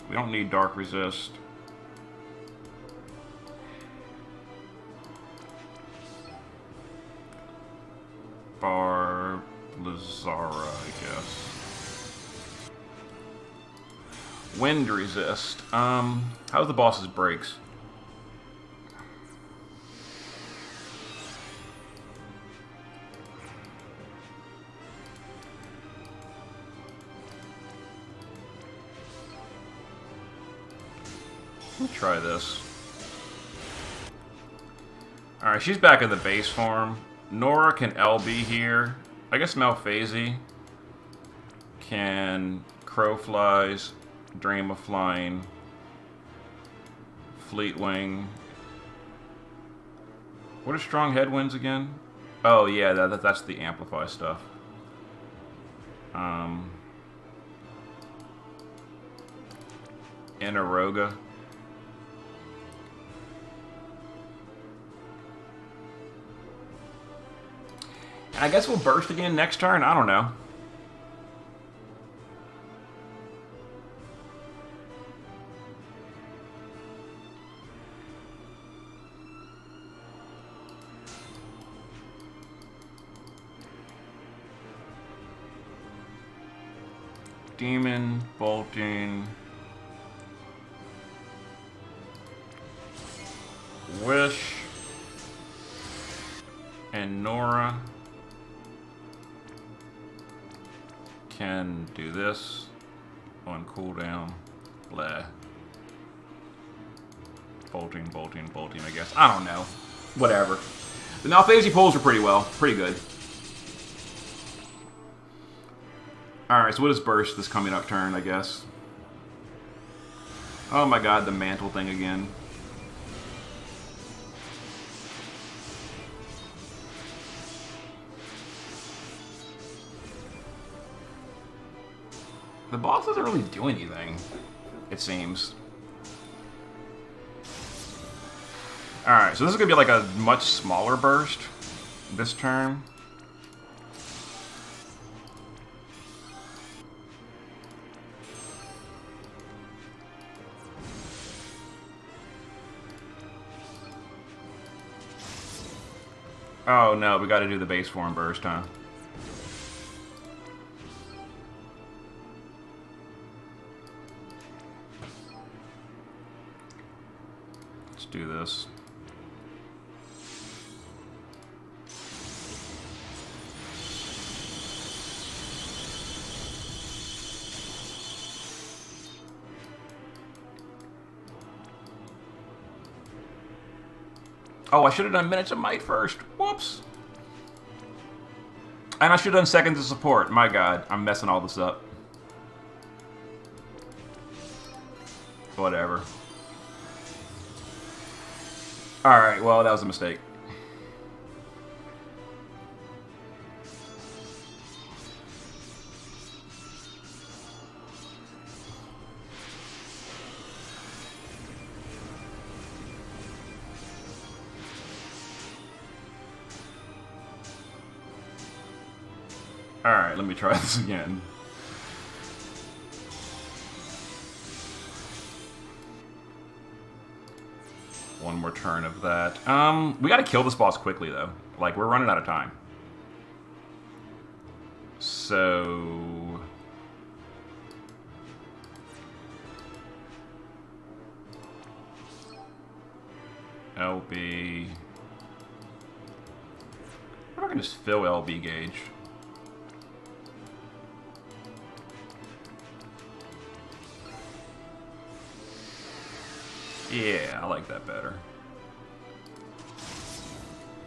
We don't need Dark Resist. Barb Lazara, I guess. Wind Resist. How's the boss's brakes? Let me try this. Alright, she's back in the base form. Nora can LB here. I guess Malphasey can Crow Flies, Dream of Flying, Fleetwing. What are Strong Headwinds again? Oh yeah, that's the Amplify stuff. Inaroga. I guess we'll burst again next turn. I don't know. Demon, bolting, Wish, and Nora can do this on cooldown. Blah. Bolting, bolting, bolting, I guess. I don't know. Whatever. The Malphasey pulls are pretty good. Alright, so what is burst this coming up turn, I guess? Oh my god, the mantle thing again. The boss doesn't really do anything, it seems. Alright, so this is going to be like a much smaller burst this turn. Oh no, we got to do the base form burst, huh? Let's do this. Oh, I should have done Minutes of Might first. Whoops. And I should have done Seconds of Support. My god, I'm messing all this up. Whatever. Alright, well, that was a mistake. Alright, let me try this again. One more turn of that. We gotta kill this boss quickly, though. Like, we're running out of time. So... LB... I can just fill LB gauge. Yeah, I like that better.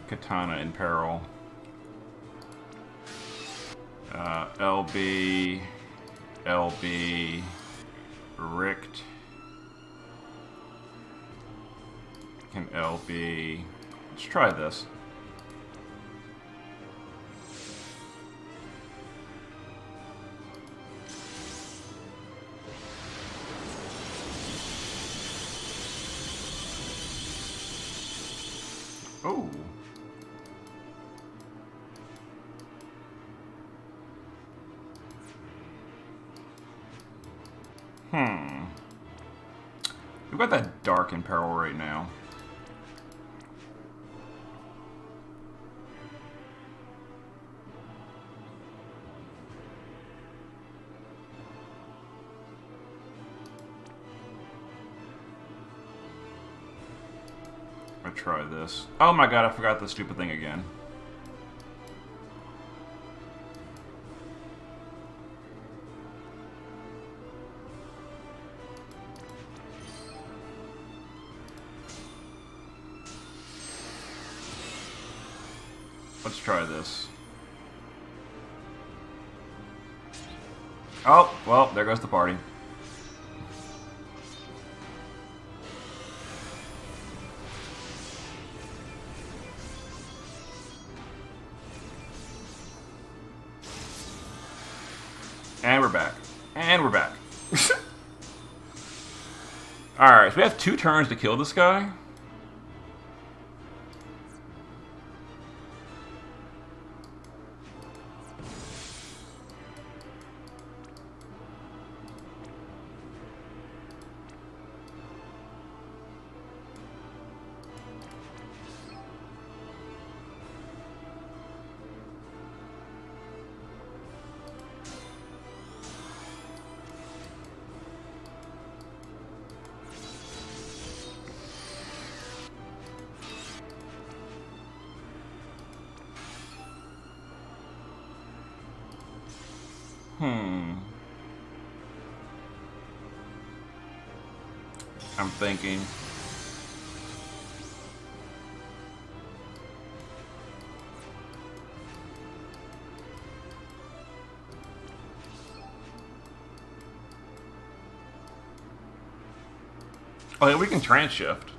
Katana in peril. LB, LB, Richt, and LB. Let's try this. Oh. We've got that dark in peril right now. I'll try this. Oh my god, I forgot the stupid thing again. Let's try this. Oh, well, there goes the party. And we're back. And we're back. Alright, so we have 2 turns to kill this guy. I'm thinking. Oh, yeah, we can transshift.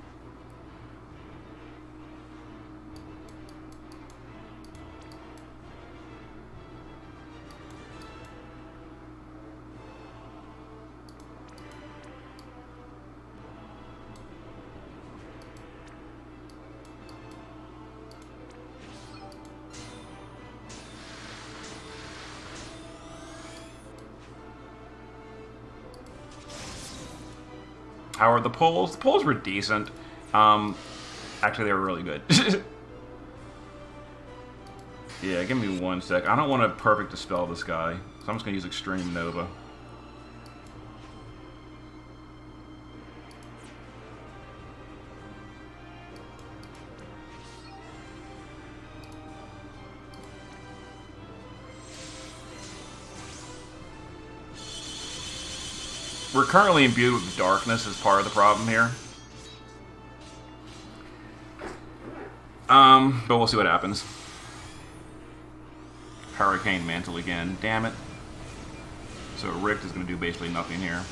How are the pulls? The pulls were decent. Actually, they were really good. Yeah, give me 1 sec. I don't want to perfect dispel this guy, so I'm just going to use Extreme Nova. We're currently imbued with darkness as part of the problem here. But we'll see what happens. Hurricane Mantle again. Damn it. So Richt is going to do basically nothing here.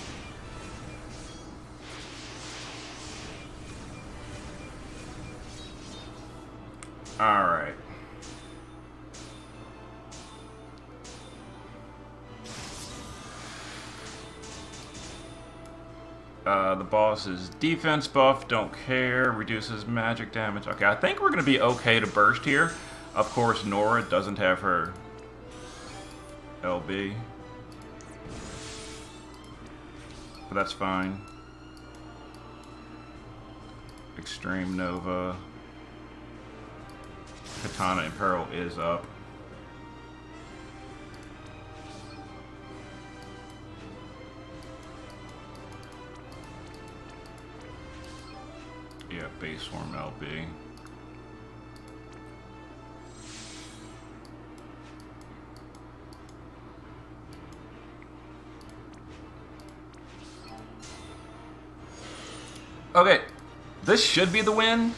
Alright. The boss is defense buff, don't care, reduces magic damage. Okay, I think we're going to be okay to burst here. Of course, Nora doesn't have her LB. But that's fine. Extreme Nova. Katana Imperil is up. Yeah, base form LB. Okay, this should be the win.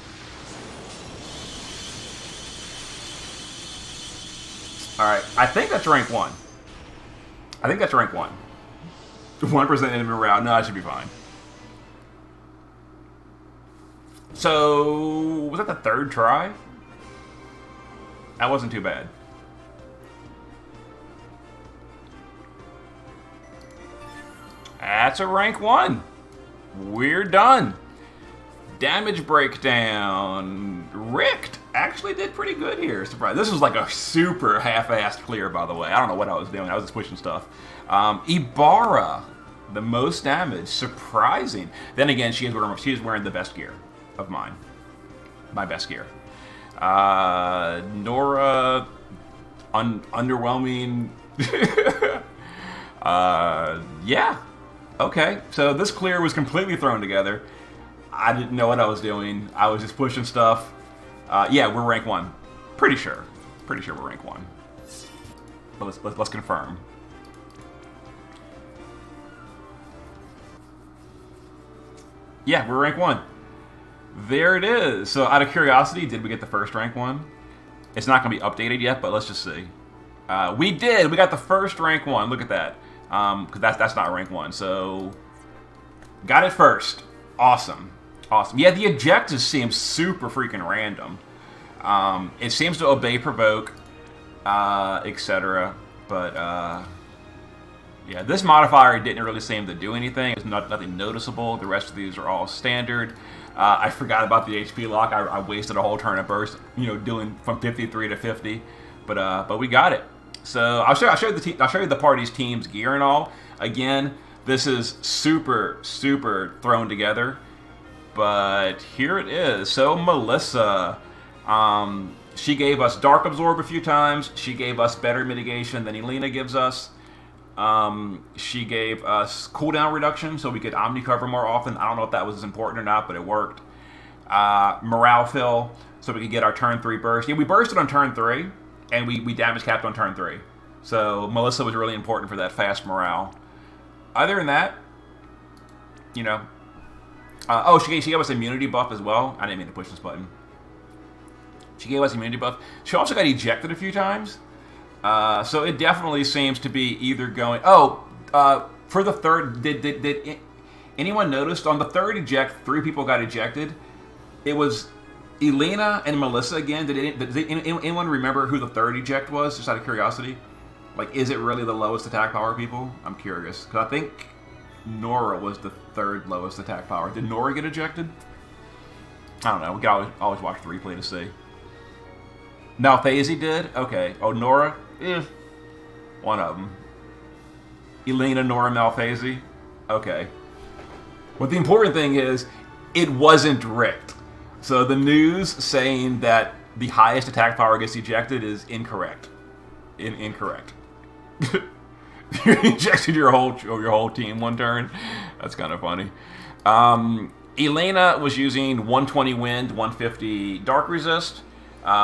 Alright, I think that's rank 1. I think that's rank 1. 1% enemy morale. No, that should be fine. So, was that the 3rd try? That wasn't too bad. That's a rank 1. We're done. Damage breakdown. Richt actually did pretty good here. Surprise. This was like a super half-assed clear, by the way. I don't know what I was doing. I was just pushing stuff. Ibarra, the most damage. Surprising. Then again, she is wearing the best gear of mine. My best gear. Nora, underwhelming. Yeah. Okay. So this clear was completely thrown together. I didn't know what I was doing. I was just pushing stuff. Yeah, we're rank 1. Pretty sure. Pretty sure we're rank 1. But let's confirm. Yeah, we're rank 1. There it is. So out of curiosity, did we get the first rank 1? It's not going to be updated yet, but let's just see. We did. We got the first rank 1. Look at that. Because that's not rank 1. So got it first. Awesome. Awesome. Yeah, the objectives seem super freaking random. It seems to obey provoke, etc. But yeah, this modifier didn't really seem to do anything. It's nothing noticeable. The rest of these are all standard. I forgot about the HP lock. I wasted a whole turn of burst, doing from 53 to 50. But we got it. So I'll show you the party's team's gear and all. Again, this is super thrown together. But here it is. So Melissa, she gave us Dark Absorb a few times. She gave us better mitigation than Elena gives us. She gave us cooldown reduction so we could Omni cover more often. I don't know if that was as important or not, but it worked. Morale fill so we could get our turn 3 burst. Yeah, we bursted on turn 3, and we damage capped on turn 3. So Melissa was really important for that fast morale. Other than that, oh, she gave us immunity buff as well. I didn't mean to push this button. She gave us immunity buff. She also got ejected a few times. So it definitely seems to be either going... Oh, for the third... Did anyone notice? On the third eject, 3 people got ejected. It was Elena and Melissa again. Did anyone remember who the third eject was, just out of curiosity? Like, is it really the lowest attack power people? I'm curious. Because I think Nora was the 3rd lowest attack power. Did Nora get ejected? I don't know. We can always watch the replay to see. Malthazy did? Okay. Oh, Nora? One of them. Elena, Nora, Malthazy? Okay. But the important thing is, it wasn't Richt. So the news saying that the highest attack power gets ejected is incorrect. Incorrect. You ejected your whole team one turn. That's kind of funny. Elena was using 120 wind, 150 dark resist,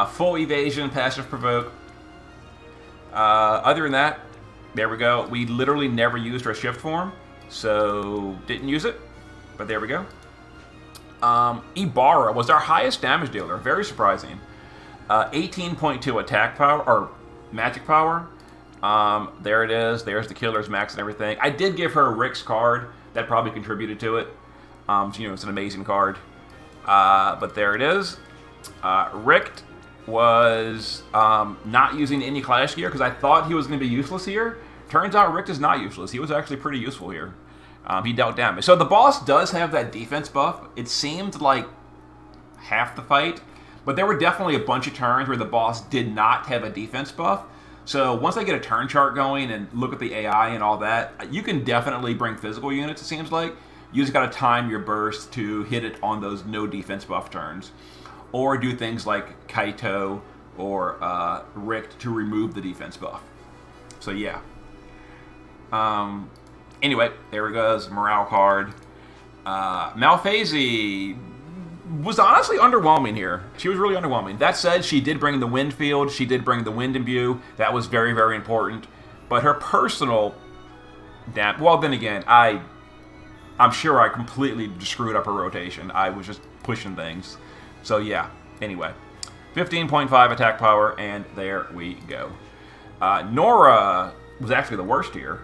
full evasion, passive provoke. Other than that, there we go. We literally never used our shift form, so didn't use it. But there we go. Ibarra was our highest damage dealer. Very surprising. 18.2 attack power or magic power. There it is. There's the killer's max and everything. I did give her Rick's card. That probably contributed to it. It's an amazing card. But there it is. Rick was not using any clash gear because I thought he was going to be useless here. Turns out Rick is not useless. He was actually pretty useful here. He dealt damage. So the boss does have that defense buff. It seemed like half the fight, but there were definitely a bunch of turns where the boss did not have a defense buff. So once I get a turn chart going and look at the AI and all that, you can definitely bring physical units, it seems like. You just got to time your burst to hit it on those no defense buff turns. Or do things like Kaito or Rick to remove the defense buff. So yeah. Anyway, there it goes. Morale card. Malphase was honestly underwhelming here. She was really underwhelming. That said, she did bring the wind field. She did bring the wind imbue. That was very, very important. But her personal... Well, then again, I'm sure I completely screwed up her rotation. I was just pushing things. So yeah, anyway. 15.5 attack power, and there we go. Nora was actually the worst here.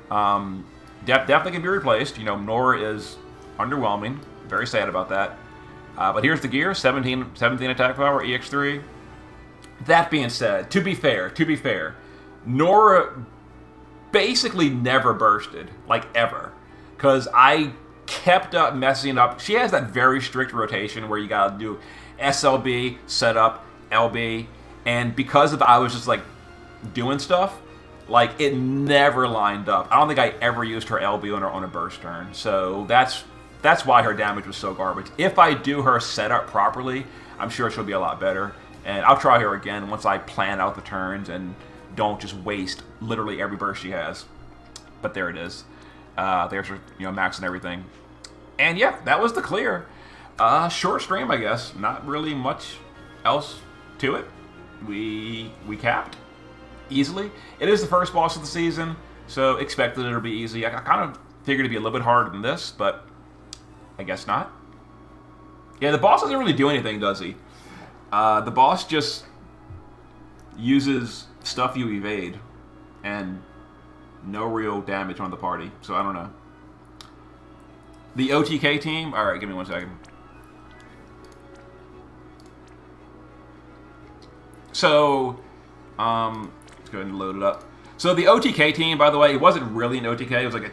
Definitely can be replaced. You know, Nora is underwhelming. Very sad about that. But here's the gear, 17 attack power, EX3. That being said, to be fair, Nora basically never bursted, like ever. Because I kept up messing up. She has that very strict rotation where you gotta do SLB, setup, LB. And because of I was just like doing stuff, like it never lined up. I don't think I ever used her LB on a burst turn. So that's why her damage was so garbage. If I do her setup properly, I'm sure she'll be a lot better. And I'll try her again once I plan out the turns and don't just waste literally every burst she has. But there it is. There's her, max and everything. And yeah, that was the clear. Short stream, I guess. Not really much else to it. We capped easily. It is the first boss of the season, so expected it'll be easy. I kind of figured it'd be a little bit harder than this, but I guess not. Yeah, the boss doesn't really do anything, does he? The boss just uses stuff you evade and no real damage on the party, so I don't know. The OTK team? Alright, give me 1 second. So, let's go ahead and load it up. So the OTK team, by the way, it wasn't really an OTK. It was like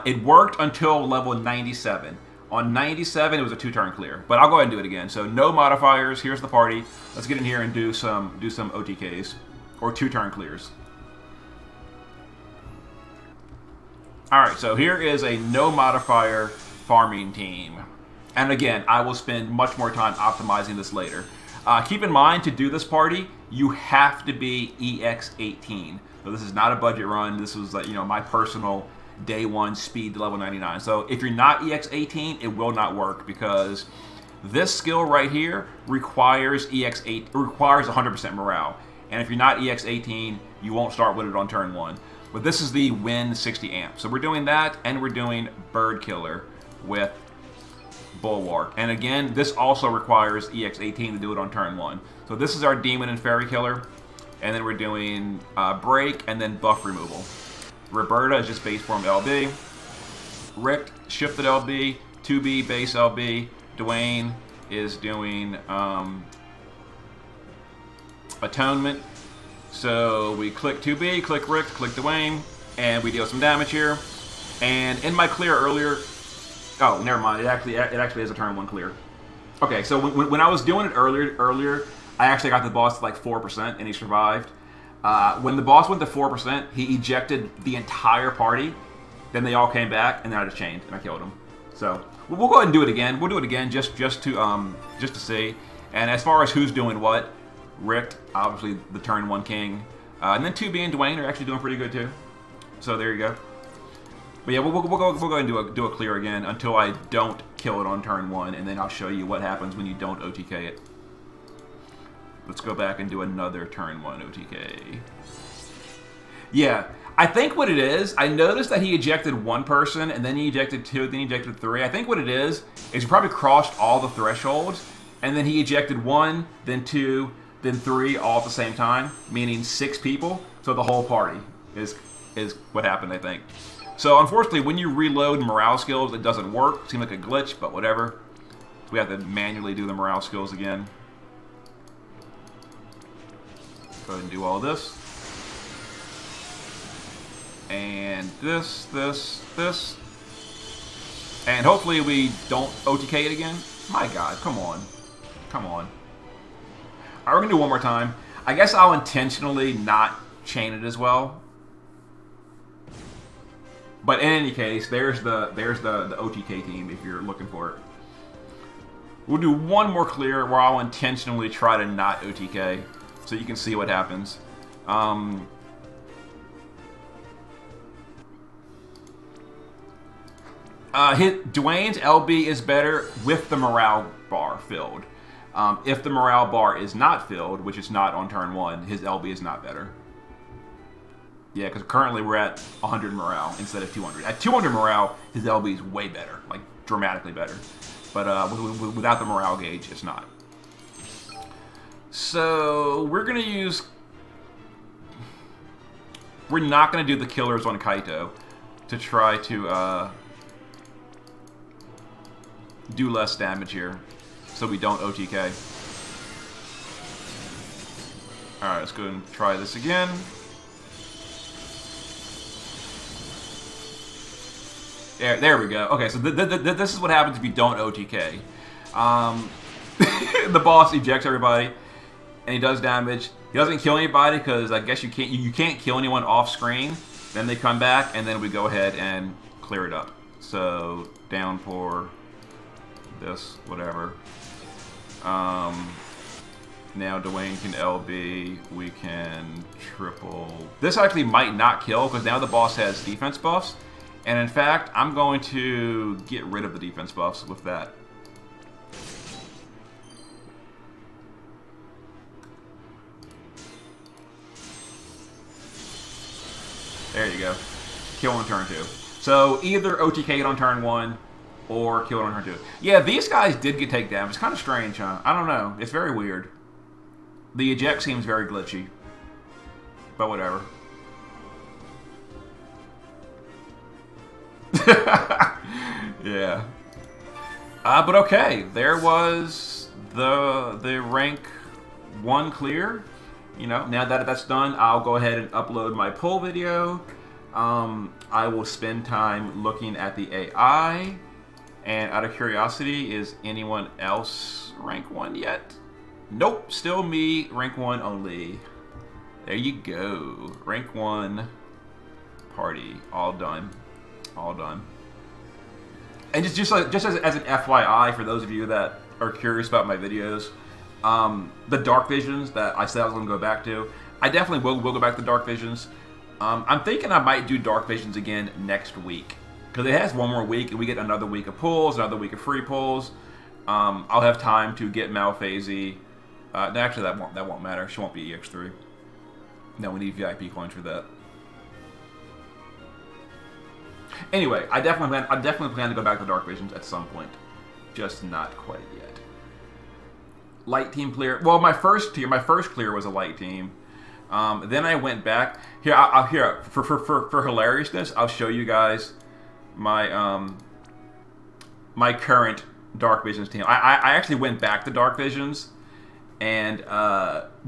it worked until level 97. On 97, it was a 2-turn clear. But I'll go ahead and do it again. So no modifiers. Here's the party. Let's get in here and do some OTKs or 2-turn clears. All right. So here is a no modifier farming team. And again, I will spend much more time optimizing this later. Keep in mind, to do this party, you have to be EX18. So this is not a budget run. This was my personal day 1 speed to level 99. So if you're not EX18, it will not work because this skill right here requires requires 100% morale. And if you're not EX18, you won't start with it on turn 1. But this is the Win 60 amp. So we're doing that, and we're doing Bird Killer with Bulwark. And again, this also requires EX18 to do it on turn 1. So this is our Demon and Fairy Killer. And then we're doing Break and then Buff Removal. Roberta is just base form LB. Rick, shifted LB. 2B, base LB. Dwayne is doing Atonement. So we click 2B, click Rick, click Dwayne, and we deal some damage here. And in my clear earlier... Oh, never mind. It actually is a turn 1 clear. Okay, so when I was doing it earlier, I actually got the boss to like 4%, and he survived. When the boss went to 4%, he ejected the entire party. Then they all came back, and then I just chained and I killed him. So we'll go ahead and do it again. We'll do it again just to see. And as far as who's doing what, Rick, obviously the turn 1 king, and then 2B and Dwayne are actually doing pretty good too. So there you go. But yeah, we'll go ahead and do a clear again until I don't kill it on turn 1, and then I'll show you what happens when you don't OTK it. Let's go back and do another turn 1 OTK. Yeah, I think what it is, I noticed that he ejected 1 person, and then he ejected 2, then he ejected 3. I think what it is he probably crossed all the thresholds, and then he ejected 1, then 2, then 3 all at the same time, meaning 6 people. So the whole party is what happened, I think. So unfortunately, when you reload morale skills, it doesn't work. Seems like a glitch, but whatever. So we have to manually do the morale skills again. Go ahead and do all this. And this. And hopefully we don't OTK it again. My God, come on. Come on. Alright, we're going to do one more time. I guess I'll intentionally not chain it as well. But in any case, there's the OTK team if you're looking for it. We'll do one more clear where I'll intentionally try to not OTK so you can see what happens. Dwayne's LB is better with the morale bar filled. If the morale bar is not filled, which is not on turn 1, his LB is not better. Yeah, because currently we're at 100 morale instead of 200. At 200 morale, his LB is way better, like dramatically better. But without the morale gauge, it's not. So we're gonna use. We're not gonna do the killers on Kaito to try to do less damage here, so we don't OTK. All right, let's go and try this again. There we go. Okay, so this is what happens if you don't OTK. The boss ejects everybody, and he does damage. He doesn't kill anybody because I guess you can't kill anyone off screen. Then they come back, and then we go ahead and clear it up. So downpour, this, whatever. Now Dwayne can LB. We can triple. This actually might not kill because now the boss has defense buffs. And in fact, I'm going to get rid of the defense buffs with that. There you go. Kill on turn 2. So either OTK it on turn 1 or kill it on turn 2. Yeah, these guys did get take damage. It's kind of strange, huh? I don't know. It's very weird. The eject seems very glitchy. But whatever. Yeah. But okay, there was the rank 1 clear. You know, now that that's done, I'll go ahead and upload my poll video. I will spend time looking at the AI. And out of curiosity, is anyone else rank 1 yet? Nope, still me, rank 1 only. There you go. Rank 1 party. All done. All done. And just as an FYI for those of you that are curious about my videos, the Dark Visions that I said I was going to go back to, I definitely will go back to Dark Visions. I'm thinking I might do Dark Visions again next week because it has one more week and we get another week of pulls, another week of free pulls. I'll have time to get Malphasey. Actually, that won't matter. She won't be EX3. No, we need VIP coins for that. Anyway, I definitely plan to go back to Dark Visions at some point, just not quite yet. Light team clear. Well, my first clear was a light team. Then I went back. Here, for hilariousness, I'll show you guys my my current Dark Visions team. I actually went back to Dark Visions and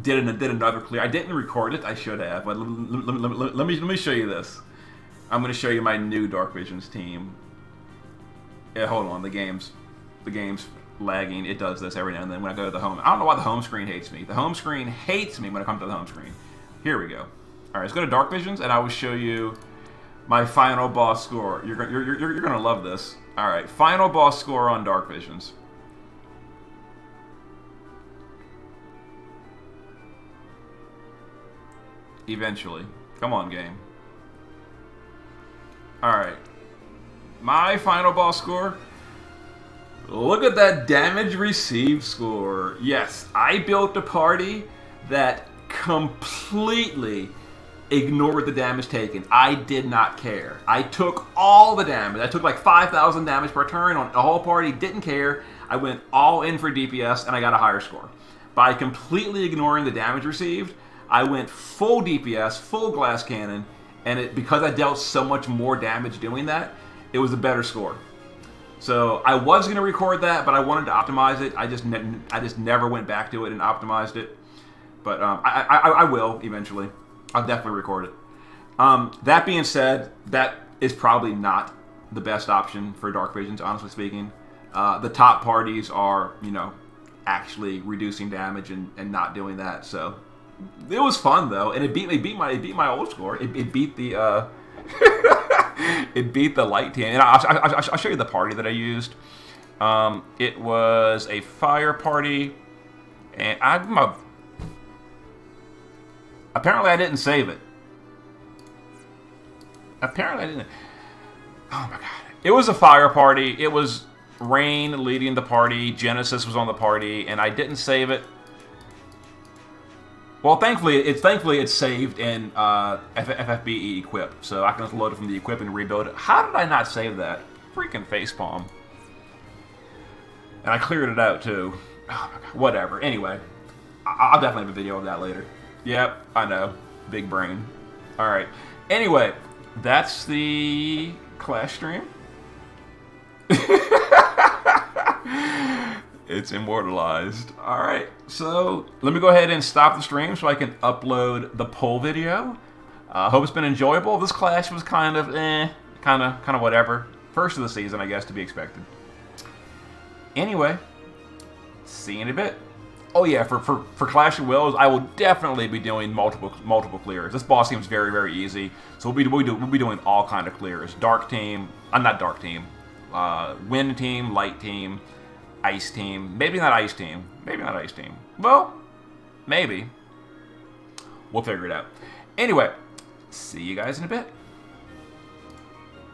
did another clear. I didn't record it. I should have. But let me show you this. I'm going to show you my new Dark Visions team. Yeah, hold on. The game's lagging. It does this every now and then when I go to the home. I don't know why the home screen hates me. The home screen hates me when I come to the home screen. Here we go. All right, let's go to Dark Visions, and I will show you my final boss score. You're going to love this. All right, final boss score on Dark Visions. Eventually. Come on, game. Alright. My final boss score. Look at that damage received score. Yes, I built a party that completely ignored the damage taken. I did not care. I took all the damage. I took like 5,000 damage per turn on the whole party. Didn't care. I went all in for DPS and I got a higher score. By completely ignoring the damage received, I went full DPS, full glass cannon, and because I dealt so much more damage doing that, it was a better score. So I was going to record that, but I wanted to optimize it. I just never went back to it and optimized it. But I will eventually. I'll definitely record it. That being said, that is probably not the best option for Dark Visions, honestly speaking. The top parties are, you know, actually reducing damage and not doing that. So It was fun though, and it beat my old score. It beat the it beat the light team, and I'll show you the party that I used. It was a fire party, and apparently I didn't save it. Apparently I didn't. Oh my god! It was a fire party. It was Rain leading the party. Genesis was on the party, and I didn't save it. Well, thankfully it's saved in FFBE equip, so I can just load it from the equip and rebuild it. How did I not save that? Freaking facepalm. And I cleared it out too. Oh my god. Whatever. Anyway, I'll definitely have a video of that later. Yep, I know. Big brain. All right. Anyway, that's the Clash stream. It's immortalized. Alright, so let me go ahead and stop the stream so I can upload the poll video. Hope it's been enjoyable. This Clash was kind of kind of whatever. First of the season, I guess, to be expected. Anyway, see you in a bit. Oh yeah, for Clash of Wills, I will definitely be doing multiple clears. This boss seems very, very easy, so we'll be doing all kind of clears. Dark team, not dark team, wind team, light team, ice team. Maybe not ice team. Maybe not ice team. Well, maybe. We'll figure it out. Anyway, see you guys in a bit.